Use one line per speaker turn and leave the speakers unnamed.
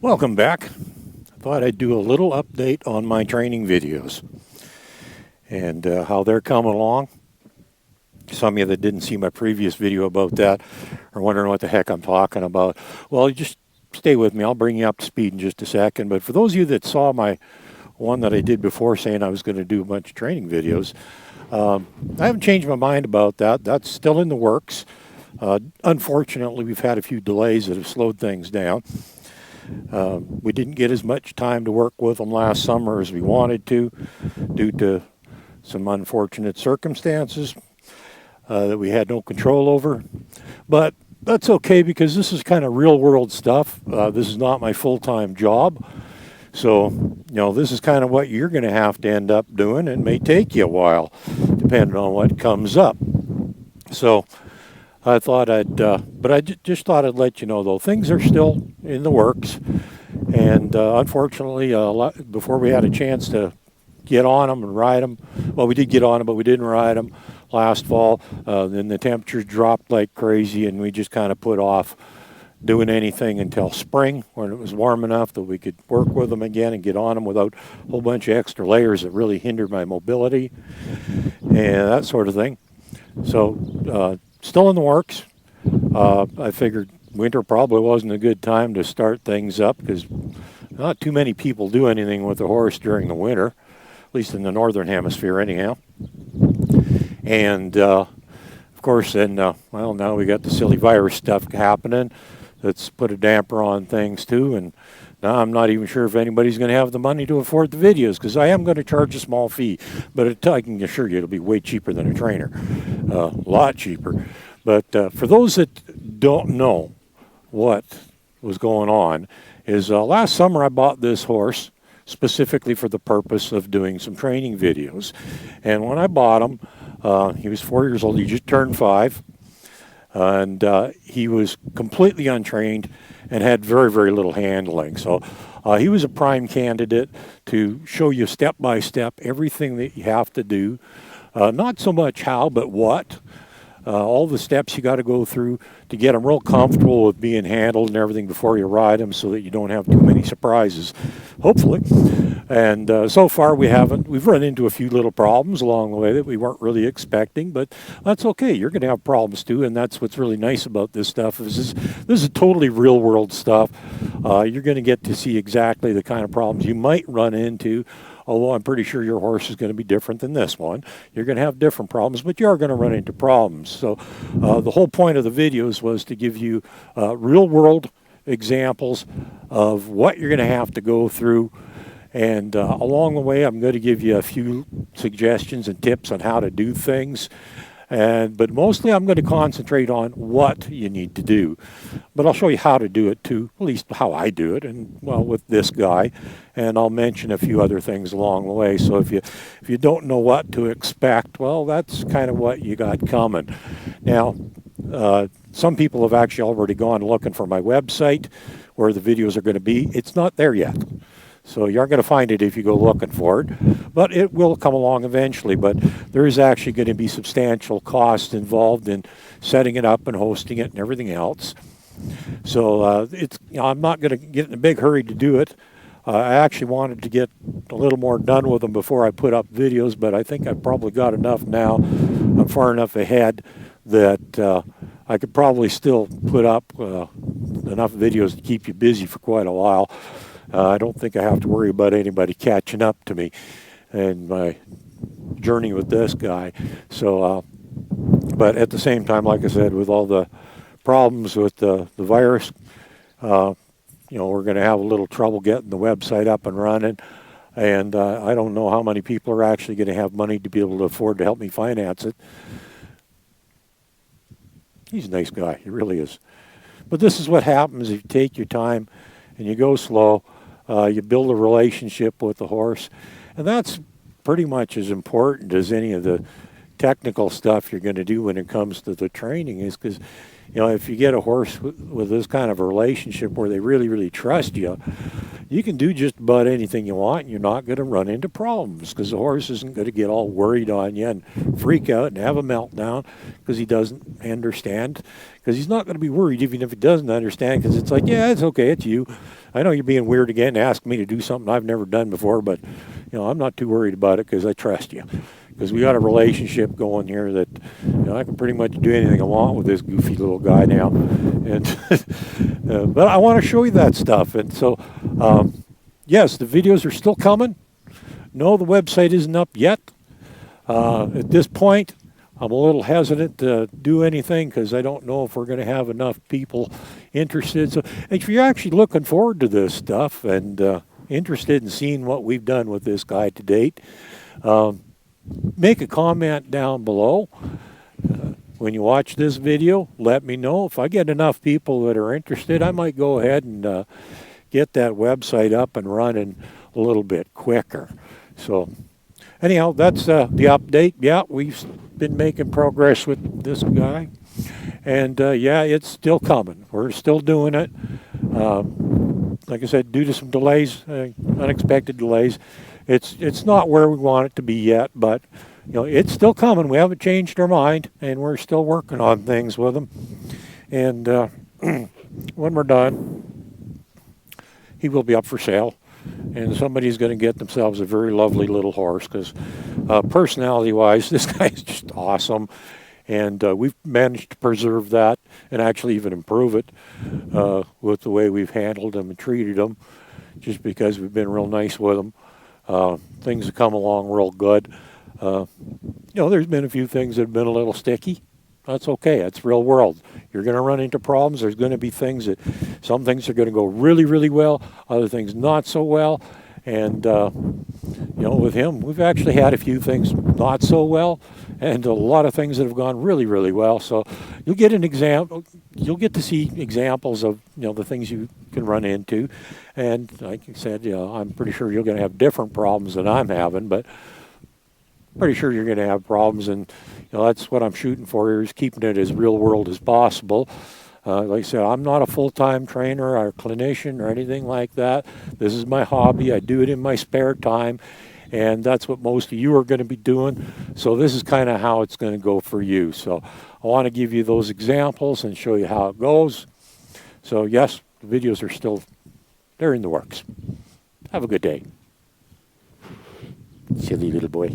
Welcome back. I thought I'd do a little update on my training videos and how they're coming along. Some of you that didn't see my previous video about that are wondering what the heck I'm talking about. Well, you just stay with me. I'll bring you up to speed in just a second. But for those of you that saw my one that I did before saying I was going to do a bunch of training videos, I haven't changed my mind about that. That's still in the works. Unfortunately, we've had a few delays that have slowed things down. We didn't get as much time to work with them last summer as we wanted to due to some unfortunate circumstances that we had no control over. But that's okay because this is kind of real world stuff. This is not my full-time job. So, this is kind of what you're going to have to end up doing. It may take you a while depending on what comes up. So I thought but I just thought I'd let you know, though, things are still in the works. And unfortunately, before we had a chance to get on them and ride them, well, we did get on them, but we didn't ride them last fall. Then the temperatures dropped like crazy, and we just kind of put off doing anything until spring when it was warm enough that we could work with them again and get on them without a whole bunch of extra layers that really hindered my mobility and that sort of thing. So, still in the works. I figured winter probably wasn't a good time to start things up because not too many people do anything with a horse during the winter, at least in the northern hemisphere anyhow. And of course then, now we got the silly virus stuff happening that's put a damper on things too. And now I'm not even sure if anybody's going to have the money to afford the videos because I am going to charge a small fee, but I can assure you it'll be way cheaper than a trainer, a lot cheaper. But for those that don't know what was going on is last summer I bought this horse specifically for the purpose of doing some training videos. And when I bought him, he was 4 years old. He just turned 5. And he was completely untrained and had very, very little handling. So he was a prime candidate to show you step by step everything that you have to do. Not so much how, but what. All the steps you got to go through to get them real comfortable with being handled and everything before you ride them so that you don't have too many surprises, hopefully. And so far we've run into a few little problems along the way that we weren't really expecting, but that's okay. You're going to have problems too, and that's what's really nice about this stuff. This is totally real world stuff. You're going to get to see exactly the kind of problems you might run into. Although I'm pretty sure your horse is going to be different than this one. You're going to have different problems, but you are going to run into problems. So the whole point of the videos was to give you real-world examples of what you're going to have to go through. And along the way, I'm going to give you a few suggestions and tips on how to do things. But mostly I'm going to concentrate on what you need to do. But I'll show you how to do it too, at least how I do it, and well, with this guy. And I'll mention a few other things along the way. So if you don't know what to expect, well, that's kind of what you got coming. Now, some people have actually already gone looking for my website where the videos are going to be. It's not there yet. So you aren't going to find it if you go looking for it, but it will come along eventually. But there is actually going to be substantial cost involved in setting it up and hosting it and everything else. So I'm not going to get in a big hurry to do it. I actually wanted to get a little more done with them before I put up videos, but I think I've probably got enough now. I'm far enough ahead that I could probably still put up enough videos to keep you busy for quite a while. I don't think I have to worry about anybody catching up to me in my journey with this guy. So, but at the same time, like I said, with all the problems with the virus, we're going to have a little trouble getting the website up and running. And I don't know how many people are actually going to have money to be able to afford to help me finance it. He's a nice guy. He really is. But this is what happens if you take your time and you go slow. You build a relationship with the horse. And that's pretty much as important as any of the technical stuff you're going to do when it comes to the training is because, if you get a horse with this kind of a relationship where they really, really trust you, you can do just about anything you want and you're not going to run into problems because the horse isn't going to get all worried on you and freak out and have a meltdown because he doesn't understand. Because he's not going to be worried even if he doesn't understand because it's like, yeah, it's okay, it's you. I know you're being weird again, asking me to do something I've never done before, but I'm not too worried about it because I trust you. Because we got a relationship going here that I can pretty much do anything I want with this goofy little guy now. And but I want to show you that stuff. And so, yes, the videos are still coming. No, the website isn't up yet. At this point, I'm a little hesitant to do anything because I don't know if we're going to have enough people interested. So if you're actually looking forward to this stuff and interested in seeing what we've done with this guy to date, make a comment down below. When you watch this video, let me know. If I get enough people that are interested, I might go ahead and get that website up and running a little bit quicker. So anyhow, that's the update. Yeah, we've been making progress with this guy. And yeah, it's still coming. We're still doing it. Like I said, due to some delays, unexpected delays, it's not where we want it to be yet, but it's still coming. We haven't changed our mind, and we're still working on things with them. And when we're done, he will be up for sale, and somebody's going to get themselves a very lovely little horse because personality-wise, this guy is just awesome. And we've managed to preserve that and actually even improve it with the way we've handled him and treated him, just because we've been real nice with him. Things have come along real good. There's been a few things that have been a little sticky. That's okay. It's real world. You're going to run into problems. There's going to be things some things are going to go really, really well, other things not so well. And, with him, we've actually had a few things not so well and a lot of things that have gone really, really well. So you'll get you'll get to see examples of, the things you can run into. And like I said, I'm pretty sure you're going to have different problems than I'm having, but pretty sure you're going to have problems. And, that's what I'm shooting for here, is keeping it as real world as possible. Like I said, I'm not a full-time trainer or clinician or anything like that. This is my hobby. I do it in my spare time, and that's what most of you are going to be doing. So this is kind of how it's going to go for you. So I want to give you those examples and show you how it goes. So yes, the videos are they're in the works. Have a good day. Silly little boy.